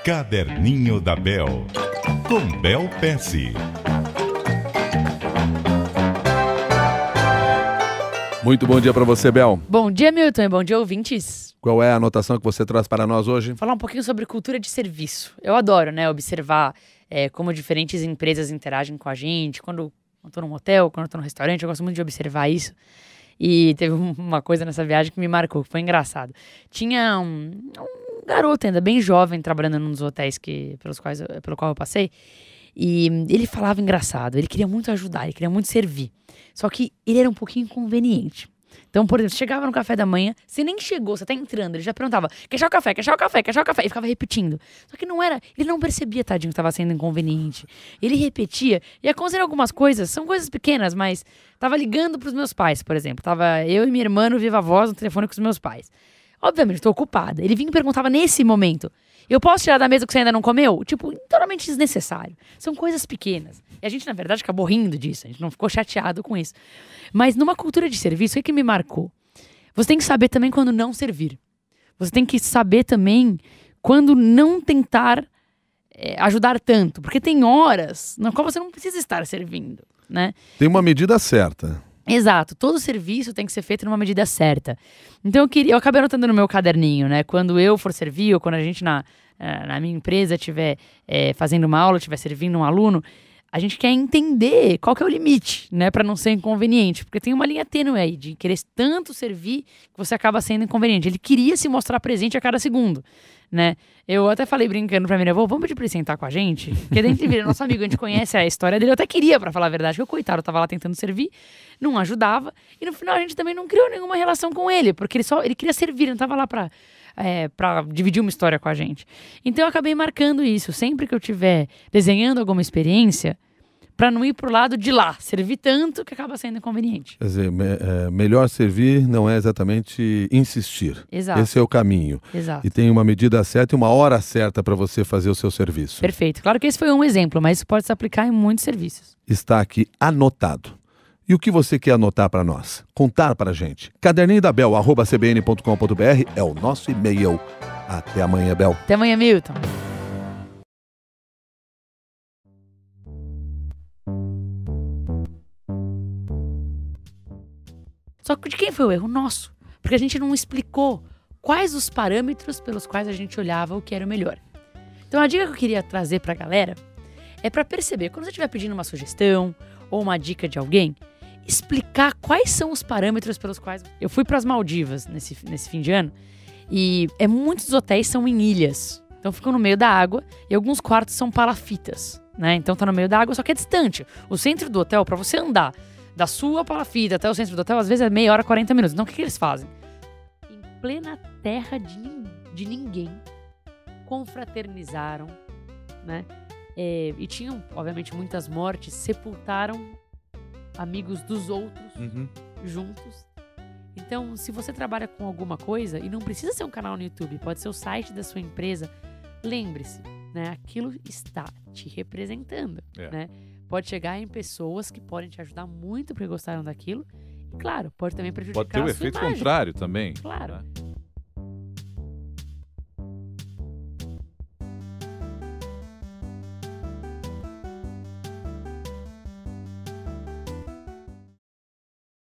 Caderninho da Bel, com Bel Pesce. Muito bom dia para você, Bel. Bom dia, Milton, e bom dia, ouvintes. Qual é a anotação que você traz para nós hoje? Falar um pouquinho sobre cultura de serviço. Eu adoro, né, observar como diferentes empresas interagem com a gente. Quando eu tô num hotel, quando eu tô num restaurante, eu gosto muito de observar isso. E teve uma coisa nessa viagem que me marcou, que foi engraçado. Tinha um garoto ainda bem jovem trabalhando num dos hotéis pelo qual eu passei. E ele falava engraçado, ele queria muito ajudar, ele queria muito servir. Só que ele era um pouquinho inconveniente. Então, por exemplo, chegava no café da manhã, você nem chegou, você tá entrando, ele já perguntava, quer chá ou café, quer chá ou café, quer chá ou café? E ficava repetindo. Só que não era, ele não percebia, tadinho, que tava sendo inconveniente. Ele repetia, e aconselhou algumas coisas, são coisas pequenas, mas tava ligando pros meus pais, por exemplo. Tava eu e minha irmã no viva voz no telefone com os meus pais. Obviamente, tô ocupada. Ele vinha e perguntava nesse momento, eu posso tirar da mesa o que você ainda não comeu? Tipo, totalmente desnecessário. São coisas pequenas. E a gente, na verdade, acabou rindo disso. A gente não ficou chateado com isso. Mas numa cultura de serviço, o que me marcou? Você tem que saber também quando não servir. Você tem que saber também quando não tentar ajudar tanto. Porque tem horas na qual você não precisa estar servindo, né? Tem uma medida certa. Exato, todo serviço tem que ser feito numa medida certa. Então eu acabei anotando no meu caderninho, né? Quando eu for servir, ou quando a gente na minha empresa estiver fazendo uma aula, estiver servindo um aluno, a gente quer entender qual que é o limite, né? Para não ser inconveniente. Porque tem uma linha tênue aí de querer tanto servir que você acaba sendo inconveniente. Ele queria se mostrar presente a cada segundo, né? Eu até falei brincando pra mim, vamos pedir pra ele sentar com a gente? Porque dentro de nosso amigo, a gente conhece a história dele. Eu até queria, pra falar a verdade, que o coitado tava lá tentando servir, não ajudava. E no final a gente também não criou nenhuma relação com ele, porque ele queria servir, ele não tava lá pra dividir uma história com a gente. Então eu acabei marcando isso. Sempre que eu estiver desenhando alguma experiência, para não ir pro lado de lá, servir tanto que acaba sendo inconveniente. Quer dizer, melhor servir não é exatamente insistir. Exato. Esse é o caminho. Exato. E tem uma medida certa e uma hora certa para você fazer o seu serviço. Perfeito. Claro que esse foi um exemplo, mas isso pode se aplicar em muitos serviços. Está aqui anotado. E o que você quer anotar para nós? Contar para a gente. caderninhodabel@cbn.com.br é o nosso e-mail. Até amanhã, Bel. Até amanhã, Milton. Só que de quem foi o erro? Nosso. Porque a gente não explicou quais os parâmetros pelos quais a gente olhava o que era o melhor. Então a dica que eu queria trazer pra galera é pra perceber, quando você estiver pedindo uma sugestão ou uma dica de alguém, explicar quais são os parâmetros pelos quais... Eu fui pras Maldivas nesse fim de ano e muitos hotéis são em ilhas. Então ficam no meio da água e alguns quartos são palafitas, né? Então tá no meio da água, só que é distante. O centro do hotel, pra você andar da sua palafita até o centro do hotel, às vezes é meia hora, 40 minutos. Então o que eles fazem? Em plena terra de ninguém, confraternizaram, né? E tinham, obviamente, muitas mortes, sepultaram amigos dos outros juntos. Então, se você trabalha com alguma coisa, e não precisa ser um canal no YouTube, pode ser o site da sua empresa, lembre-se, né? Aquilo está te representando, né? Pode chegar em pessoas que podem te ajudar muito porque gostaram daquilo. E, claro, pode também prejudicar a sua imagem. Pode ter o efeito contrário também. Claro. Né?